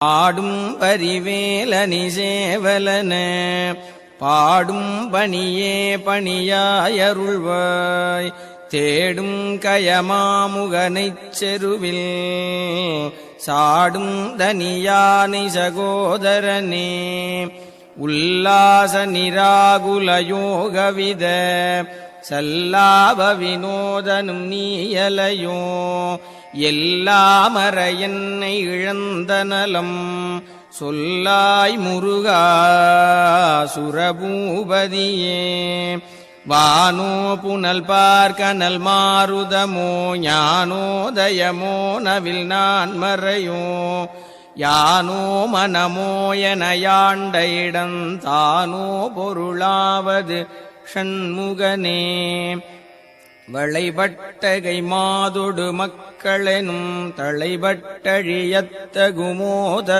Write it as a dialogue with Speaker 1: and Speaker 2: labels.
Speaker 1: ஆடும் பரிவேலனி சேவலன பாடும் பணியே பணியாயருள்வாய் தேடும் கயமாமுகனைச் செருவில் சாடும் தனியானை சகோதரனே உல்லாச நிராகுல யோகவித சல்லாப வினோதனும் நீயலையோ எல்லாமற என்னை இழந்த நலம் சொல்லாய் முருகா சுரபூபதியே வானோ புனல் பார்க்கனல் மாருதமோ ஞானோதயமோ நவில் நான் மறையோ யானோ மனமோ என யாண்ட இடம் தானோ பொருளாவது ஷண்முகனே வளைபட்டகை மாதொடு மக்களெனும் தளைபட்டழியத்தகுமோத